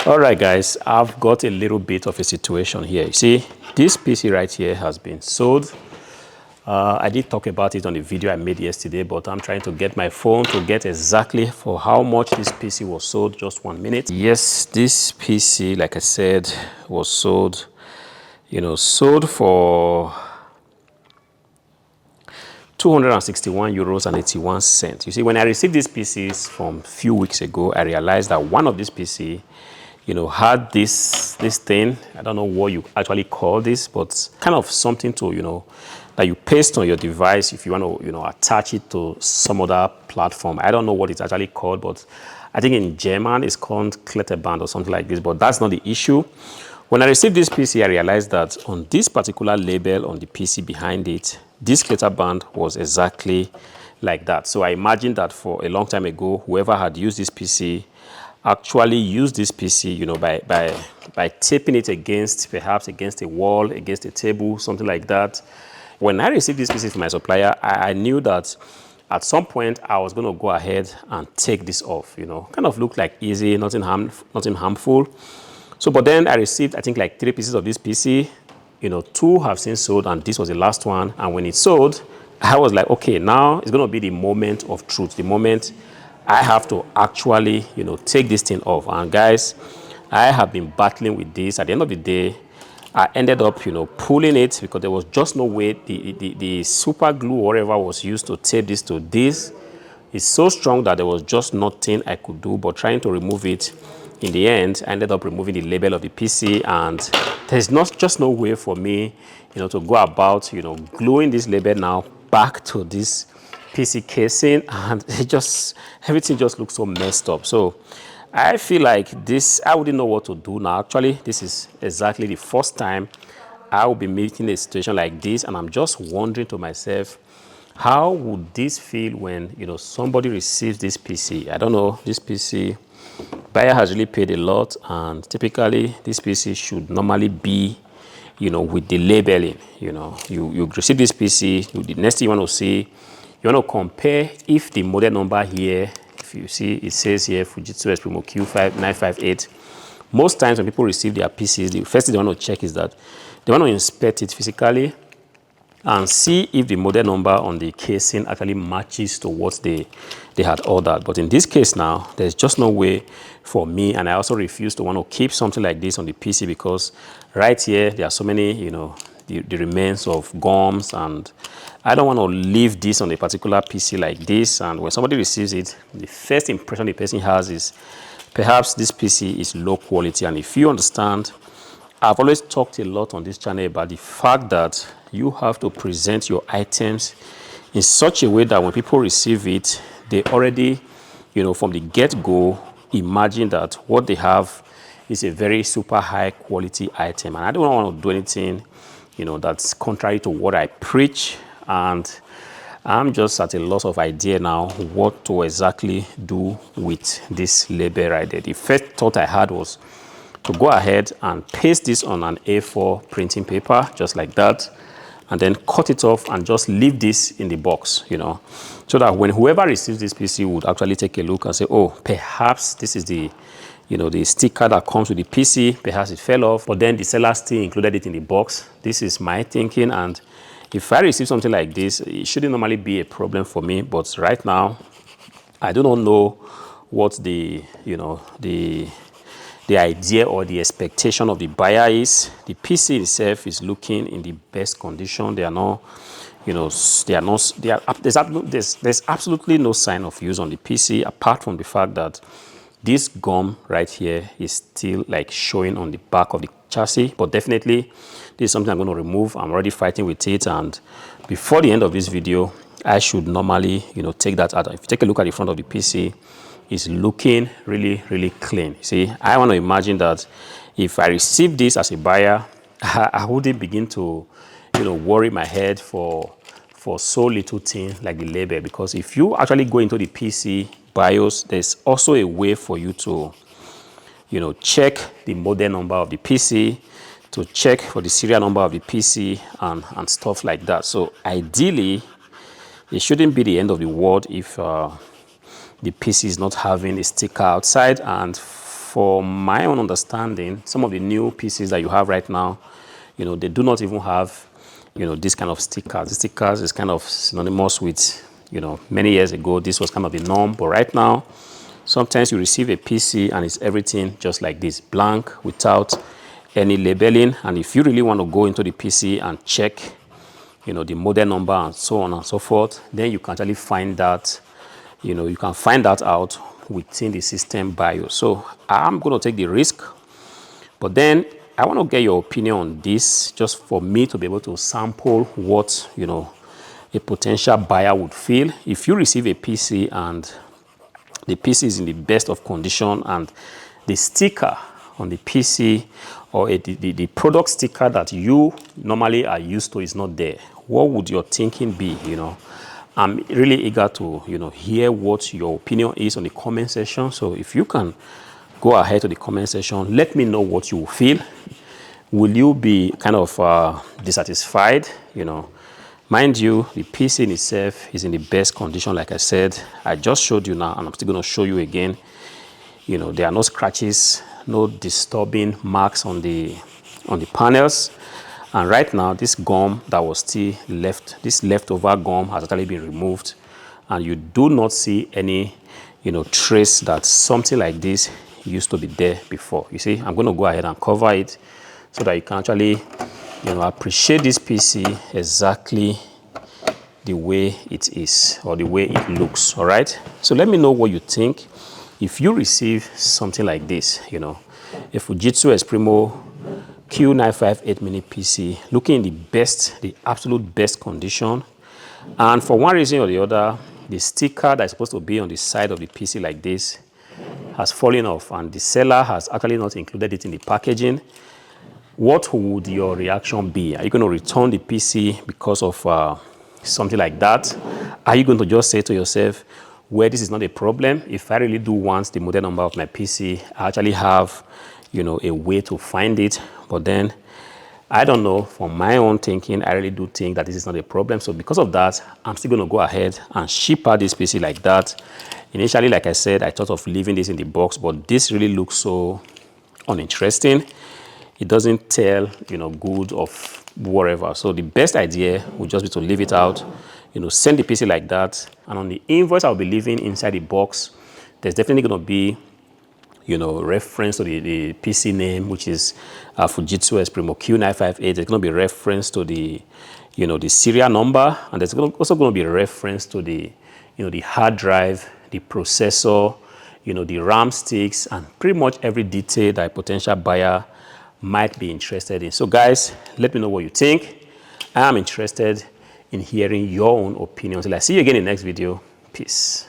All right, guys, I've got a little bit of a situation here. You see, this PC right here has been sold. I did talk about it on the video I made yesterday, but I'm trying to get my phone to get exactly for how much this PC was sold. Just 1 minute. Yes, this PC, like I said, was sold, sold for €261.81. You see, when I received these PCs from a few weeks ago, I realized that one of these PC, had this thing. I don't know what you actually call this, but kind of something to, that you paste on your device if you want to, attach it to some other platform. I don't know what it's actually called, but I think in German it's called Klebeband or something like this, but that's not the issue. When I received this PC, I realized that on this particular label on the PC behind it, this Klebeband was exactly like that. So I imagined that for a long time ago, whoever had used this PC actually used this PC, by taping it perhaps against a wall, against a table, something like that. When I received this PC from my supplier, I knew that at some point I was going to go ahead and take this off, kind of looked like easy, nothing harmful. So, but then I received, I think, like 3 pieces of this PC, 2 have since sold, and this was the last one. And when it sold, I was like, okay, now it's going to be the moment of truth, the moment I have to actually, take this thing off. And guys, I have been battling with this. At the end of the day, I ended up, pulling it because there was just no way. The super glue or whatever was used to tape this to this is so strong that there was just nothing I could do but trying to remove it. In the end, I ended up removing the label of the PC, and there's just no way for me, to go about, gluing this label now back to this PC casing, and everything just looks so messed up. So I feel like this, I wouldn't know what to do now. Actually, this is exactly the first time I will be meeting a situation like this, and I'm just wondering to myself, how would this feel when, somebody receives this PC? I don't know, this PC, buyer has really paid a lot, and typically this PC should normally be, with the labeling. You receive this PC, the next thing you want to see, you want to compare if the model number here, if you see it says here Fujitsu Exprimo Q5958. Most times when people receive their PCs, the first thing they want to check is that they want to inspect it physically and see if the model number on the casing actually matches to what they had ordered. But in this case now, there's just no way for me, and I also refuse to want to keep something like this on the PC because right here there are so many, the remains of gums, and I don't want to leave this on a particular PC like this. And when somebody receives it, the first impression the person has is perhaps this PC is low quality. And if you understand, I've always talked a lot on this channel about the fact that you have to present your items in such a way that when people receive it, they already, from the get-go, imagine that what they have is a very super high quality item. And I don't want to do anything, that's contrary to what I preach. And I'm just at a loss of idea now what to exactly do with this label right there. The first thought I had was to go ahead and paste this on an A4 printing paper, just like that, and then cut it off and just leave this in the box, so that when whoever receives this PC would actually take a look and say, oh, perhaps this is the, the sticker that comes with the PC, perhaps it fell off, but then the seller still included it in the box. This is my thinking, and if I receive something like this, it shouldn't normally be a problem for me. But right now, I do not know what the idea or the expectation of the buyer is. The PC itself is looking in the best condition. They are not, there's absolutely no sign of use on the PC, apart from the fact that this gum right here is still like showing on the back of the chassis. But definitely, this is something I'm going to remove. I'm already fighting with it, and before the end of this video, I should normally, take that out. If you take a look at the front of the PC, it's looking really, really clean. See, I want to imagine that if I receive this as a buyer, I wouldn't begin to, worry my head for so little thing like the label. Because if you actually go into the PC BIOS, there's also a way for you to, check the model number of the PC, to check for the serial number of the PC, and stuff like that. So ideally, it shouldn't be the end of the world if the PC is not having a sticker outside. And for my own understanding, some of the new PCs that you have right now, they do not even have, this kind of stickers. The stickers is kind of synonymous with, many years ago, this was kind of the norm. But right now, sometimes you receive a PC and it's everything just like this, blank, without any labeling. And if you really want to go into the PC and check, the model number and so on and so forth, then you can actually find that, you can find that out within the system BIOS. So I'm going to take the risk, but then I want to get your opinion on this, just for me to be able to sample what, a potential buyer would feel if you receive a PC and the PC is in the best of condition and the sticker on the PC or the product sticker that you normally are used to is not there. What would your thinking be? I'm really eager to, hear what your opinion is on the comment section. So if you can go ahead to the comment section, let me know what you feel. Will you be kind of dissatisfied? Mind you, the PC in itself is in the best condition. Like I said, I just showed you now, and I'm still going to show you again. There are no scratches, no disturbing marks on the panels. And right now, this gum that was still left, this leftover gum has actually been removed, and you do not see any, trace that something like this used to be there before. You see, I'm going to go ahead and cover it so that you can actually, appreciate this PC exactly the way it is or the way it looks. All right. So let me know what you think if you receive something like this. A Fujitsu Esprimo Q958 mini PC looking in the absolute best condition, and for one reason or the other, the sticker that's supposed to be on the side of the PC like this has fallen off, and the seller has actually not included it in the packaging. What would your reaction be? Are you going to return the PC because of something like that? Are you going to just say to yourself, well, this is not a problem. If I really do want the model number of my PC, I actually have, a way to find it. But then, I don't know, from my own thinking, I really do think that this is not a problem. So because of that, I'm still going to go ahead and ship out this PC like that. Initially, like I said, I thought of leaving this in the box, but this really looks so uninteresting. It doesn't tell, good of whatever. So the best idea would just be to leave it out, send the PC like that. And on the invoice I'll be leaving inside the box, there's definitely going to be, reference to the PC name, which is Fujitsu Esprimo Q958. There's going to be reference to the, the serial number. And there's also going to be reference to the, the hard drive, the processor, the RAM sticks, and pretty much every detail that a potential buyer might be interested in. So guys, let me know what you think. I am interested in hearing your own opinions. Till I see you again in the next video. Peace.